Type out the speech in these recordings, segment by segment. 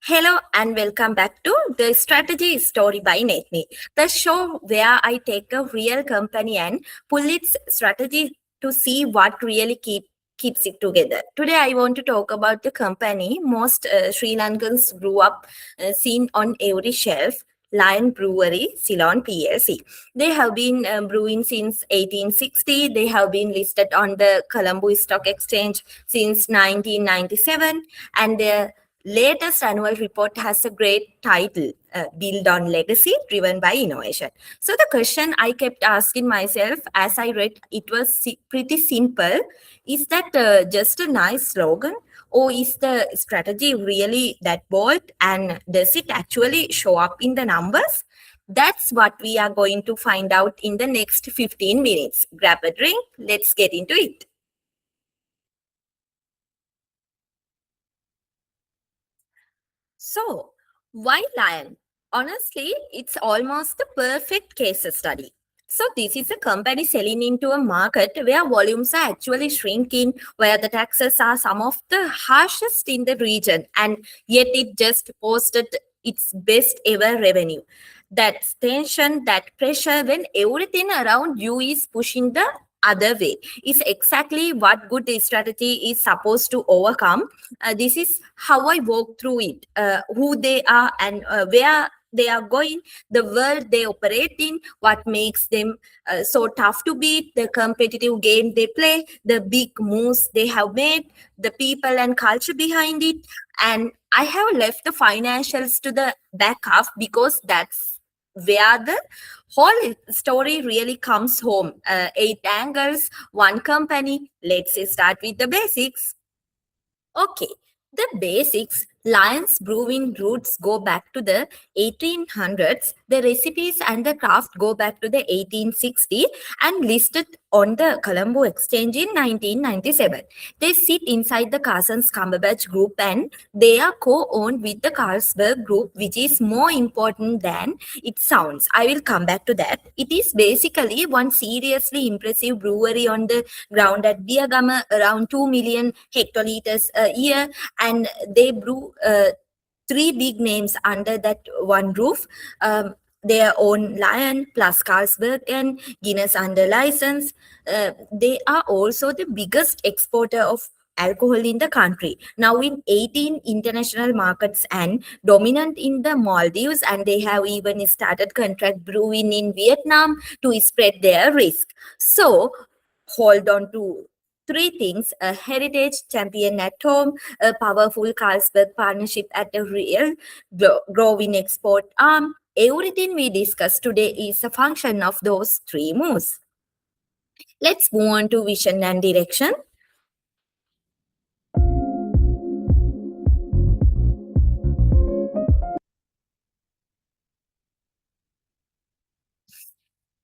Hello and welcome back to the Strategy Story by Nethmi, the show where I take a real company and pull its strategy to see what really keeps it together. Today, I want to talk about the company most Sri Lankans grew up seen on every shelf. Lion Brewery, Ceylon PLC. They have been brewing since 1860. They have been listed on the Colombo Stock Exchange since 1997, and their latest annual report has a great title, Build on Legacy Driven by Innovation. So the question I kept asking myself as I read it was pretty simple. Is that just a nice slogan? Or is the strategy really that bold? And does it actually show up in the numbers? That's what we are going to find out in the next 15 minutes. Grab a drink, let's get into it. So, why Lion? Honestly, it's almost the perfect case study. So, this is a company selling into a market where volumes are actually shrinking, where the taxes are some of the harshest in the region, and yet it just posted its best ever revenue. That tension, that pressure, when everything around you is pushing the other way, is exactly what good strategy is supposed to overcome. This is how I walk through it, who they are and where they are going, the world they operate in, what makes them so tough to beat, the competitive game they play, the big moves they have made, the people and culture behind it. And I have left the financials to the back half because that's where the whole story really comes home. Eight angles, one company. Let's start with the basics. Okay, the basics. Lion's brewing roots go back to the 1800s. The recipes and the craft go back to the 1860 and listed on the Colombo Exchange in 1997. They sit inside the Carson's Cumberbatch Group and they are co-owned with the Carlsberg Group, which is more important than it sounds. I will come back to that. It is basically one seriously impressive brewery on the ground at Biagama, around 2 million hectoliters a year, and they brew three big names under that one roof. Their own Lion plus Carlsberg and Guinness under license. They are also the biggest exporter of alcohol in the country, now in 18 international markets and dominant in the Maldives, and they have even started contract brewing in Vietnam to spread their risk. So hold on to three things: a heritage champion at home, a powerful Carlsberg partnership at a real growing export arm. Everything we discuss today is a function of those three moves. Let's move on to vision and direction.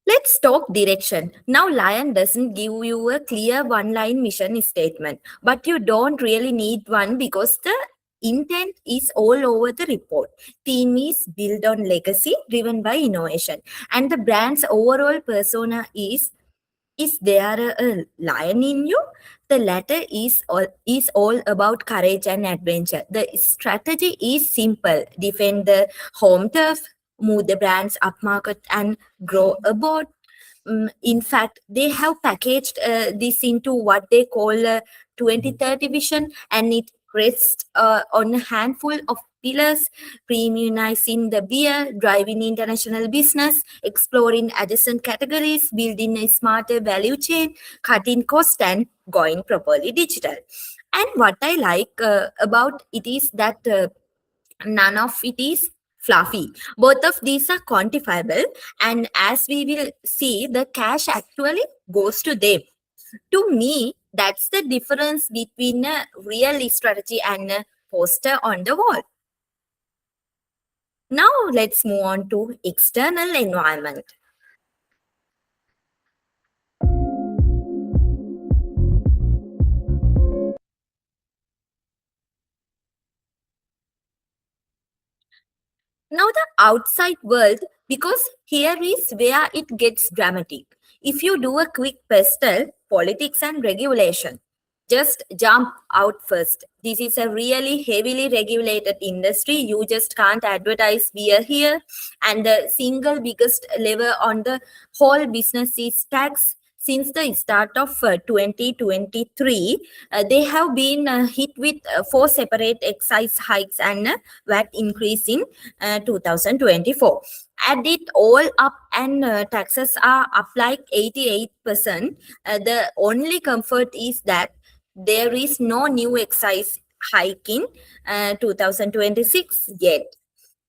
Let's talk direction. Now, Lion doesn't give you a clear one line mission statement, but you don't really need one because the intent is all over the report. Theme is built on legacy driven by innovation, and the brand's overall persona is there a lion in you? The latter is all about courage and adventure. The strategy is simple: defend the home turf, move the brands upmarket, and grow abroad. In fact, they have packaged this into what they call a 2030 vision, and it rests on a handful of pillars: premiumizing the beer, driving international business, exploring adjacent categories, building a smarter value chain, cutting cost, and going properly digital. And what I like about it is that none of it is fluffy. Both of these are quantifiable, and as we will see, the cash actually goes to them. To me, that's the difference between a real strategy and a poster on the wall. Now let's move on to external environment. Now the outside world, because here is where it gets dramatic. If you do a quick pestle, politics and regulation. just jump out first. This is a really heavily regulated industry. You just can't advertise beer here. And the single biggest lever on the whole business is tax. Since the start of 2023, they have been hit with four separate excise hikes and VAT increase in 2024. Add it all up, and taxes are up like 88%. The only comfort is that there is no new excise hike in 2026 yet.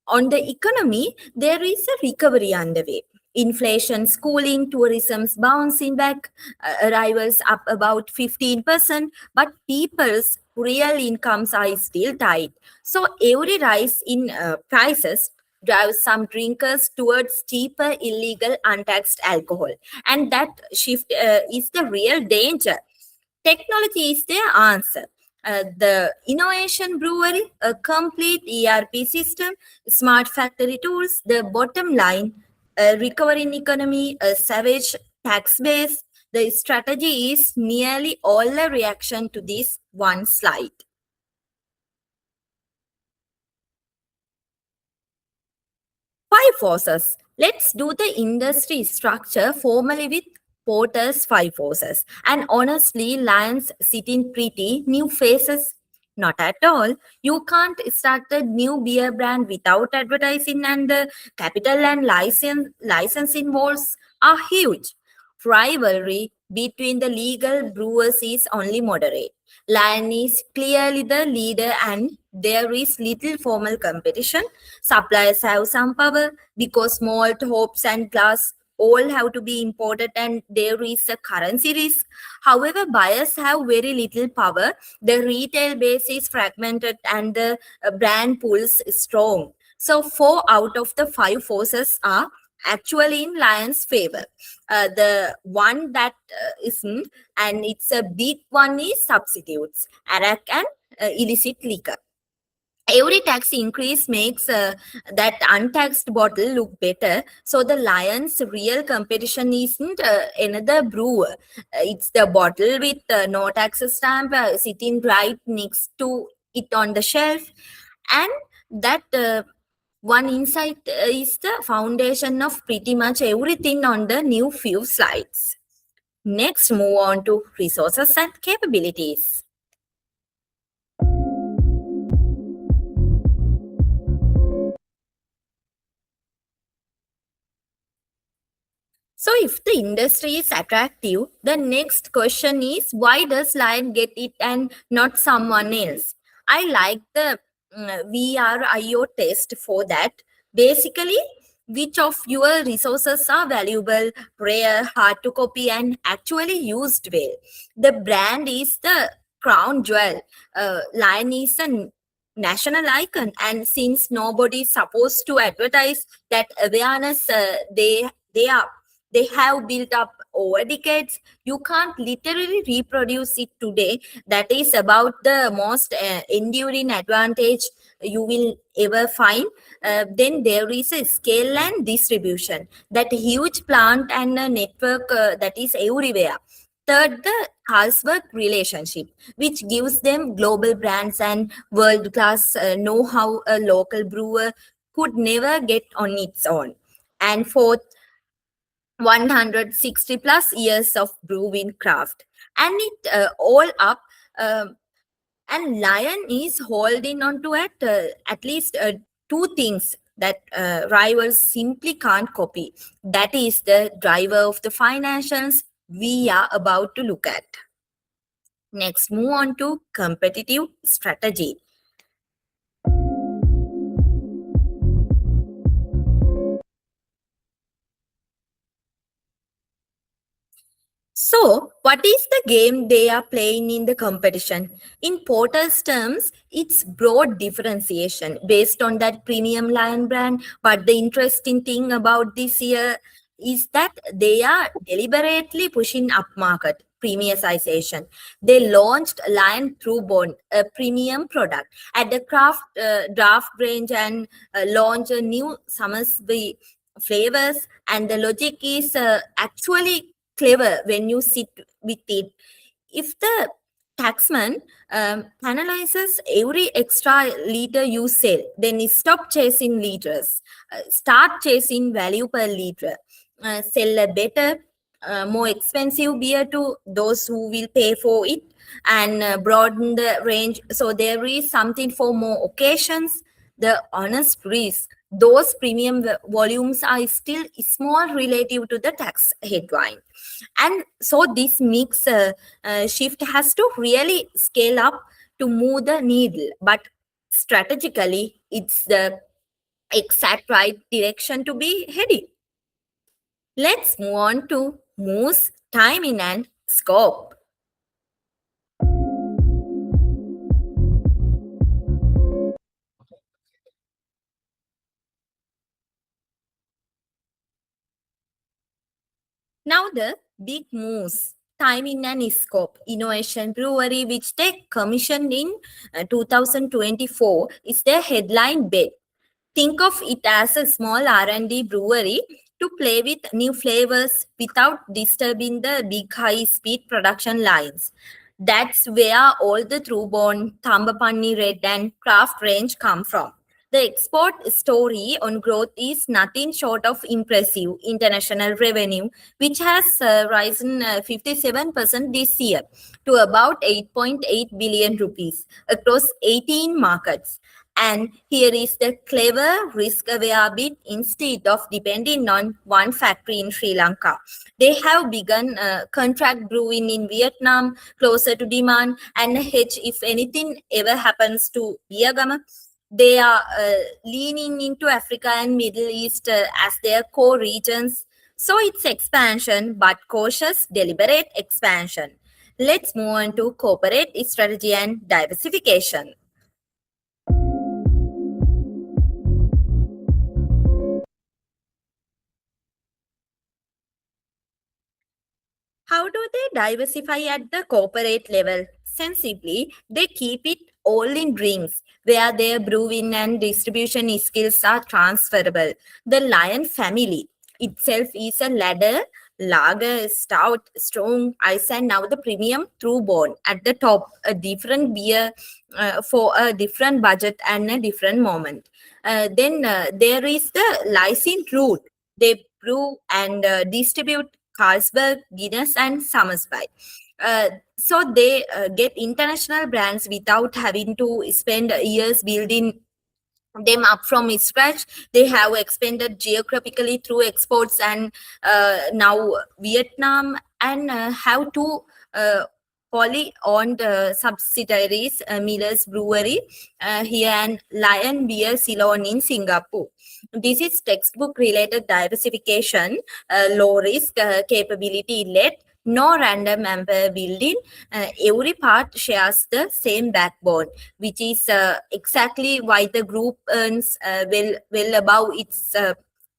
On the economy, there is a recovery underway. Inflation's cooling, tourism's bouncing back, arrivals up about 15%, but people's real incomes are still tight. So every rise in prices drives some drinkers towards cheaper, illegal, untaxed alcohol. And that shift is the real danger. Technology is the answer. The innovation brewery, a complete ERP system, smart factory tools, the bottom line, a recovering economy, a savage tax base. The strategy is nearly all a reaction to this one slide. Five forces. Let's do the industry structure formally with Porter's five forces. And honestly, Lions sit in pretty new faces. Not at all. You can't start a new beer brand without advertising, and the capital and licensing wars are huge. Rivalry between the legal brewers is only moderate. Lion is clearly the leader, and there is little formal competition. Suppliers have some power because malt, hops, and glass all have to be imported, and there is a currency risk. However, buyers have very little power. The retail base is fragmented, and the brand pulls strong. So, four out of the five forces are actually in Lion's favor. The one that isn't, and it's a big one, is substitutes, arak and illicit liquor. Every tax increase makes that untaxed bottle look better. So the Lion's real competition isn't another brewer. It's the bottle with no tax stamp sitting right next to it on the shelf. And that one insight is the foundation of pretty much everything on the new few slides. Next, move on to resources and capabilities. So, if the industry is attractive, the next question is, why does Lion get it and not someone else? I like the VRIO test for that. Basically, which of your resources are valuable, rare, hard to copy, and actually used well? The brand is the crown jewel. Lion is a national icon, and since nobody is supposed to advertise, that awareness they are they have built up over decades. You can't literally reproduce it today. That is about the most enduring advantage you will ever find. Then there is a scale and distribution, that huge plant and a network that is everywhere. Third, the Carlsberg relationship, which gives them global brands and world class know how a local brewer could never get on its own. And fourth, 160 plus years of brewing craft, and it all up, and Lion is holding on to at least two things that rivals simply can't copy. That is the driver of the financials we are about to look at. Next, move on to competitive strategy. So, what is the game they are playing in the competition? In Porter's terms, it's broad differentiation based on that premium Lion brand. But the interesting thing about this year is that they are deliberately pushing upmarket premiumization. They launched Lion True Bond, a premium product, at the craft draft range, and launch a new Summersby flavors. And the logic is actually clever when you sit with it. If the taxman analyzes every extra liter you sell, then stop chasing liters, start chasing value per liter, sell a better, more expensive beer to those who will pay for it, and broaden the range so there is something for more occasions. The honest risk, those premium volumes are still small relative to the tax headline. And so this mix shift has to really scale up to move the needle, but strategically it's the exact right direction to be heading. Let's move on to moose, timing, and scope. Now the big moves, timing and scope. Innovation Brewery, which they commissioned in 2024, is their headline bet. Think of it as a small R&D brewery to play with new flavors without disturbing the big high-speed production lines. That's where all the Trubon, Thambapani Red and Craft range come from. The export story on growth is nothing short of impressive. International revenue, which has risen 57% this year to about 8.8 billion rupees across 18 markets. And here is the clever risk aware bit. Instead of depending on one factory in Sri Lanka, they have begun contract brewing in Vietnam closer to demand and hedge if anything ever happens to Biagama. They are leaning into Africa and Middle East as their core regions. So it's expansion, but cautious, deliberate expansion. Let's move on to corporate strategy and diversification. How do they diversify at the corporate level? Sensibly, they keep it all in drinks, where their brewing and distribution skills are transferable. The Lion family itself is a ladder, lager, stout, strong, ice, and now the premium True at the top, a different beer for a different budget and a different moment. Then there is the lysine route. They brew and distribute Carlsberg, Guinness, and Somersby. So they get international brands without having to spend years building them up from scratch. They have expanded geographically through exports and now Vietnam, and have two wholly owned subsidiaries, Miller's Brewery here and Lion Beer Ceylon in Singapore. This is textbook related diversification, low risk, capability led, no random member building. Every part shares the same backbone, which is exactly why the group earns well above its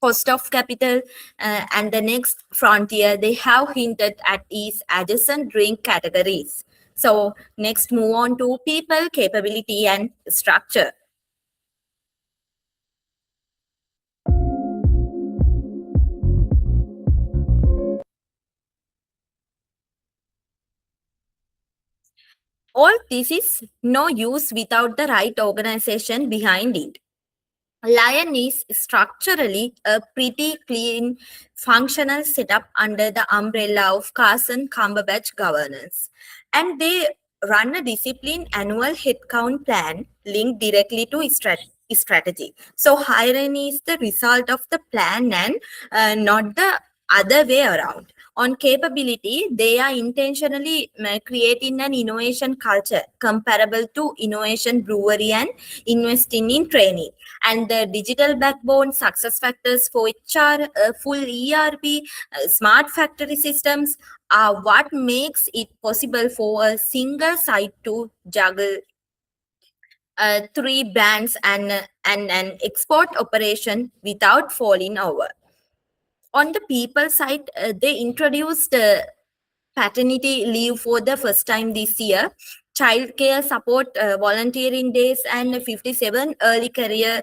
cost of capital. And the next frontier they have hinted at is adjacent drink categories. So next move on to people, capability, and structure. All this is no use without the right organization behind it. Lion is structurally a pretty clean, functional setup under the umbrella of Carson Cumberbatch governance. And they run a disciplined annual headcount plan linked directly to strategy. So hiring is the result of the plan and not the other way around. On capability, they are intentionally creating an innovation culture comparable to innovation brewery and investing in training. And the digital backbone, success factors for HR, full ERP, smart factory systems are what makes it possible for a single site to juggle three brands and an export operation without falling over. On the people side, they introduced paternity leave for the first time this year, childcare support, volunteering days, and 57 early career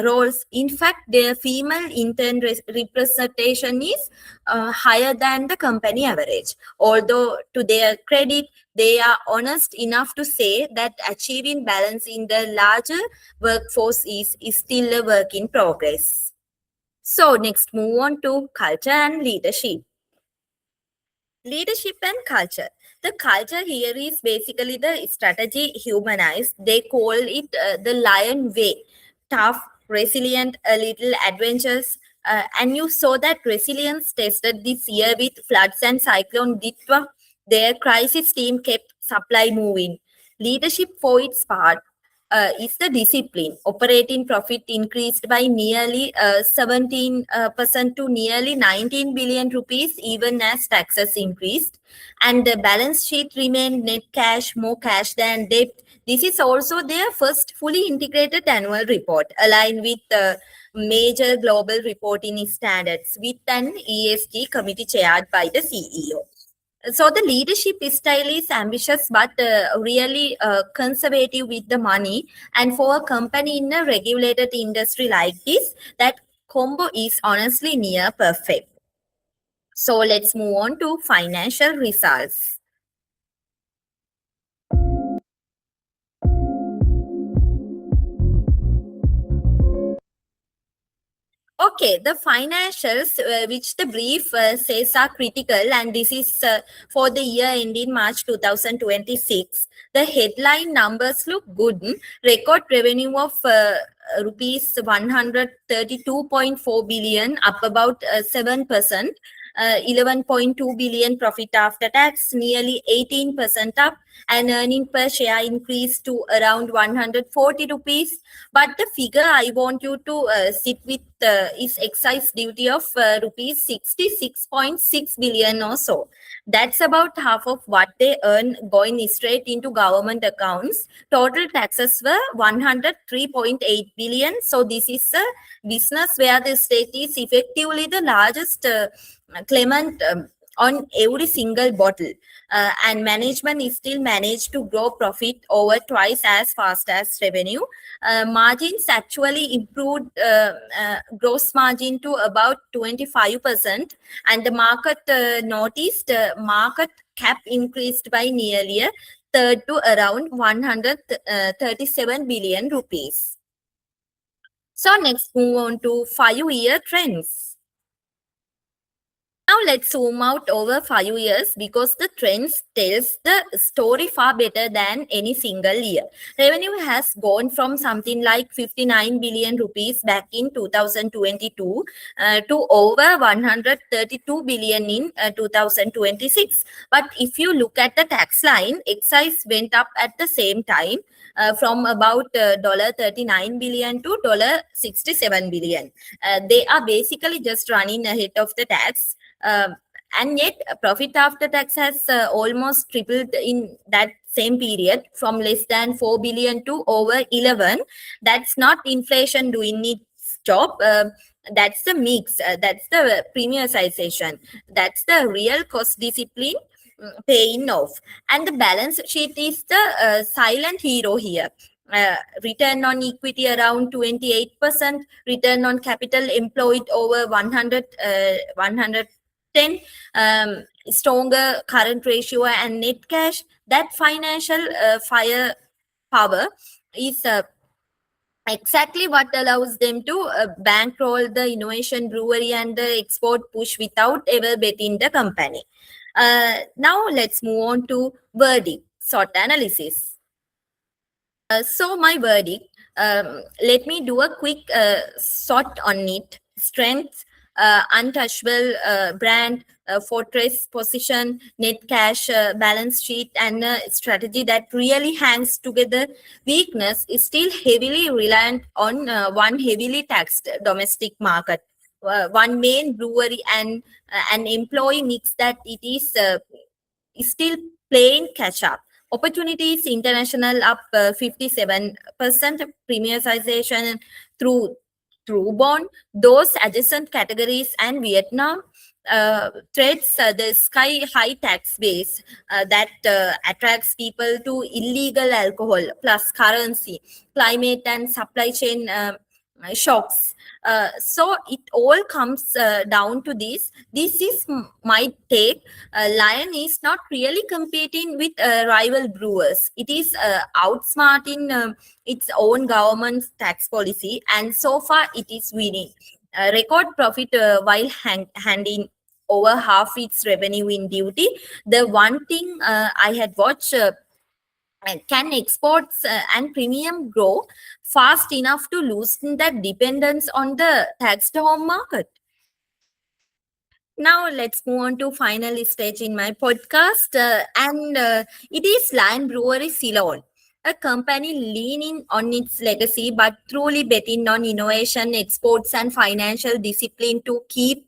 roles. In fact, their female intern representation is higher than the company average. Although, to their credit, they are honest enough to say that achieving balance in the larger workforce is still a work in progress. So next, move on to culture and leadership. Leadership and culture. The culture here is basically the strategy humanized. They call it the lion way. Tough, resilient, a little adventurous. And you saw that resilience tested this year with floods and cyclone Ditwa. Their crisis team kept supply moving. Leadership, for its part, is the discipline. Operating profit increased by nearly 17% to nearly 19 billion rupees, even as taxes increased. And the balance sheet remained net cash, more cash than debt. This is also their first fully integrated annual report, aligned with major global reporting standards, with an ESG committee chaired by the CEO. So the leadership style is ambitious but really conservative with the money. And for a company in a regulated industry like this, that combo is honestly near perfect. So let's move on to financial results. Okay, the financials, which the brief says are critical, and this is for the year ending March 2026. The headline numbers look good. Record revenue of rupees 132.4 billion, up about 7%. 11.2 billion profit after tax, nearly 18% up, and earning per share increased to around 140 rupees. But the figure I want you to sit with is excise duty of rupees 66.6 billion or so. That's about half of what they earn going straight into government accounts. Total taxes were 103.8 billion. So this is a business where the state is effectively the largest claimant on every single bottle. And management is still managed to grow profit over twice as fast as revenue. Margins actually improved gross margin to about 25%, and the market noticed market cap increased by nearly a third to around 137 billion rupees. So next, move on to 5-year trends. Now let's zoom out over 5 years because the trends tells the story far better than any single year. Revenue has gone from something like 59 billion rupees back in 2022 to over 132 billion in 2026. But if you look at the tax line, excise went up at the same time from about $39 billion to $67 billion. They are basically just running ahead of the tax. And yet profit after tax has almost tripled in that same period, from less than 4 billion to over 11. That's not inflation doing its job. That's the mix. That's the premiumization. That's the real cost discipline paying off. And the balance sheet is the silent hero here. Return on equity around 28%, return on capital employed over 110, stronger current ratio and net cash. That financial firepower is exactly what allows them to bankroll the innovation brewery and the export push without ever betting the company. Now let's move on to verdict, SWOT analysis. So my verdict, let me do a quick sort on it. Strengths, untouchable brand, fortress position, net cash, balance sheet, and a strategy that really hangs together. Weakness is still heavily reliant on one heavily taxed domestic market, one main brewery, and an employee mix that it is still playing catch up. Opportunities international up 57%, premiumization through bond, those adjacent categories, and Vietnam threats the sky high tax base that attracts people, to illegal alcohol plus currency, climate and supply chain shocks. So it all comes down to this. This is my take. Lion is not really competing with rival brewers. It is outsmarting its own government's tax policy, and so far it is winning. Record profit while handing over half its revenue in duty. The one thing I had watched. Can exports and premium grow fast enough to loosen that dependence on the taxed home market? Now let's move on to final stage in my podcast, and it is Lion Brewery Ceylon, a company leaning on its legacy but truly betting on innovation, exports, and financial discipline to keep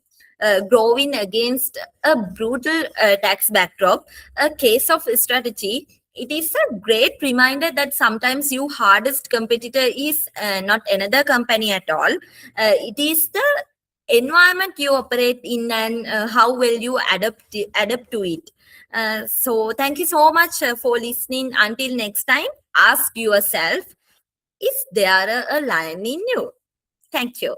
growing against a brutal tax backdrop. A case of strategy. It is a great reminder that sometimes your hardest competitor is not another company at all. It is the environment you operate in, and how well you adapt to it. So thank you so much for listening. Until next time, ask yourself, is there a lion in you? Thank you.